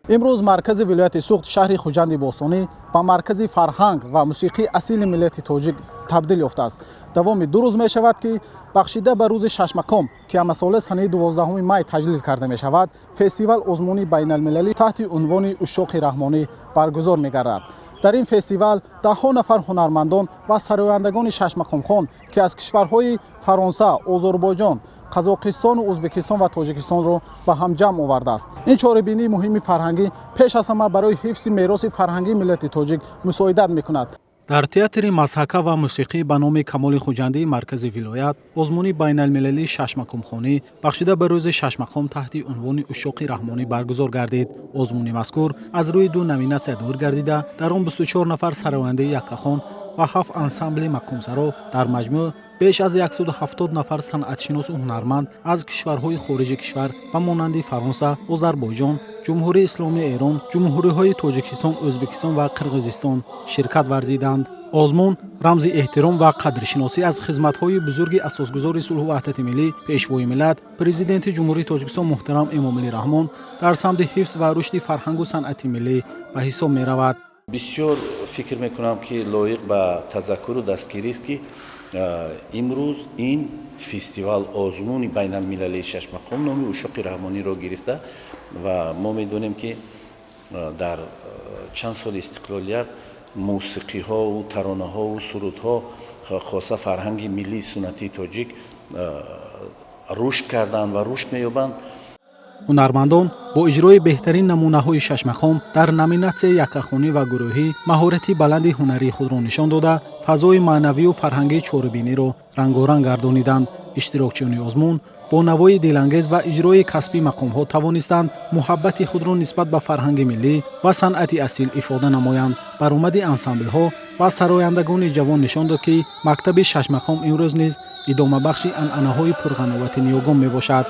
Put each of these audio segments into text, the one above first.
امروز مرکز ولایت سوخت شهر خوجند باستانی به مرکز فرهنگ و موسیقی اصیل ملت تاجیک تبدیل یافته است. دوام 2 روز می شود که بخشیده به روز ششمکم که مسئله سنه 12 می تجلیل کرده می شود، فستیوال عزمونی بین المللی تحت عنوان اشاق رحمانی برگزار می گردد. در این فستیوال ده ها نفر هنرمندان و سرایندگان ششمکم خان که از کشورهای فرانسه، آذربایجان، قزاقستان و ازبکستان و تاجیکستان را به هم جمع آورده است. این چاره‌بینی مهم فرهنگی پیش از همه برای حفظ میراث فرهنگی ملت تاجیک مساعدت می‌کند. در تئاتر مضحکه و موسیقی به نام کمال خوجندی مرکز ولایت عزمونی بین المللی ششمکم خانی بخشیده به روز ششمکم تحت عنوان اشاق رحمانی برگزار گردید. عزمونی مذکور از روی 2 نامیناسیون دور گردیده در آن 24 نفر سراینده یکخوان و 7 انسامبل مقامسرا در مجموع بیش از 170 نفر صنعتشناس و هنرمند از کشورهای خارج کشور به مانند فرانسه، آذربایجان، جمهوری اسلامی ایران، جمهوری‌های تاجیکستان، ازبکستان و قرقیزستان شرکت ورزیدند. آزمون رمز احترام و قدرشناسی از خدمت‌های بزرگ اساسگذار صلح و وحدت ملی پیشوای ملت پرزیدنت جمهوری تاجیکستان محترم امامعلی رحمان در سمت حفظ و رشد فرهنگ و صنعت ملی به حساب می‌رود. بسیار فکر میکنم که لایق به تذکر و دستگیری است که امروز این فستیوال آزمون بین المللی ششمکم نام اشاق رحمانی را گرفته و ما میدونیم که در چند سال استقلالیت موسیقی ها و ترانه ها و سرود ها خاصه فرهنگ ملی سنتی تاجیک رشد کردند و رشد می‌یابند. هنرمندان با اجرای بهترین نمونه‌های ششمکم در نامیناسیون یکخوانی و گروهی مهارت بلند هنری خود را نشان داده فضای معنوی و فرهنگی چاره‌بینی را رنگارنگ گردانیدند. اشتراکچیان آزمون با نوای دلانگیز و اجرای کسبی مقام‌ها توانستند محبت خود را نسبت به فرهنگ ملی و صنعت اصیل افاده نمایند. برآمد انسامبل‌ها و سرایندگان جوان نشان داد که مکتب ششمکم امروز نیز ادامه بخش عنعنه‌های پرغناوت نیوگام میباشد.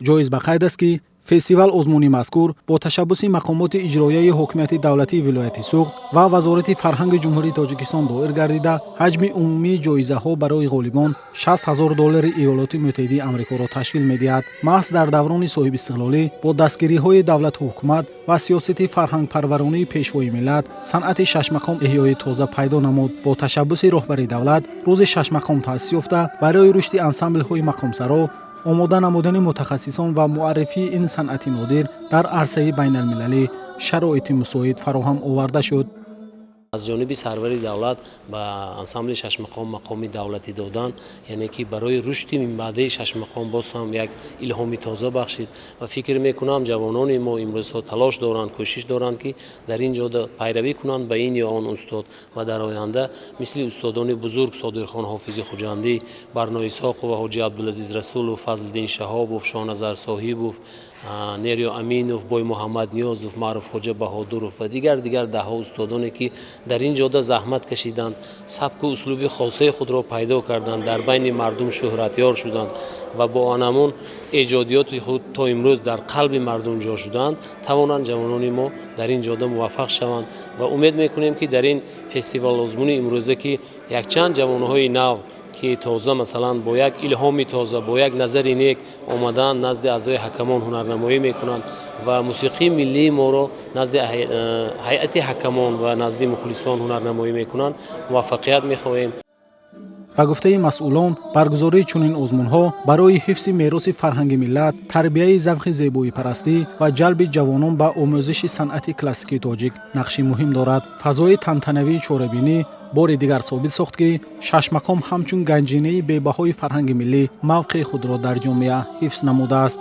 جایز به قید است که فستیوال عزمونی مذکور با تشبث مقامات اجرایی حکومت دولتی ولایت سوخت و وزارت فرهنگ جمهوری تاجیکستان دایر گردیده حجم عمومی جایزه ها برای غالبان $60,000 ایالات متحده آمریکا را تشکیل می‌دهد. محض در دوران صاحب استقلالی با دستگیری های دولت و حکومت و سیاست فرهنگ پرورانه پیشوای ملت صنعت ششمکم احیای تازه پیدا نمود. با تشبث رهبری دولت روز ششمکم تأسیس یافته برای رشد انسامبل های مقامسرا آماده نمودن متخصصان و معرفی این صنعت نادر در عرصه بین المللی شرایط مساعد فراهم آورده شد. از جانب سرور دولت به انسامبل ششمکم مقام دولتی دادن یعنی که برای رشد من بعد ششمکم باز هم یک الهامی تازه بخشید و فکر میکنم جوانان ما امروز تلاش دارند کوشش دارند که در اینجا پیروی کنند به این یا آن استاد و در آینده مثل استادان بزرگ صادرخان حافظ خوجندی، برنا اسحاق و حاجی عبدالعزیز رسول و فضلالدین شهاب و شاهنظر صاحب و نیریا امینوف، بای محمد نیازوف، معروف حاجی بهادروف و دیگر ده ها استادانی که در این جاده زحمت کشیدند، سبک و اسلوب خاصه خود را پیدا کردند، در بین مردم شهرتیار شدند و با آنمون ایجادیات خود تا امروز در قلب مردم جا شدند، توانند جوانان ما در این جاده موفق شوند و امید میکنیم که در این فستیوال عزمونی امروزه که یک چند جوانهای نو که تازه مثلا با یک الهامی تازه با یک نظر نیک آمدن نزد اعضای حکمان هنرنمایی میکنند و موسیقی ملی ما را نزد هیئت حکمان و نزد مخلصان هنرنمایی میکنند. موفقیت میخواهیم. به گفته مسئولان برگزاری چنین عزمونها برای حفظ میراث فرهنگ ملت، تربیت ذوق زیبایی پرستی و جلب جوانان به آموزش صنعت کلاسیک تاجیک نقشی مهم دارد. فضای تنتنوی چاره‌بینی بار دیگر ثابت ساخت که ششمکم همچون گنجینه بی‌بهای فرهنگ ملی موقع خود را در جامعه حفظ نموده است.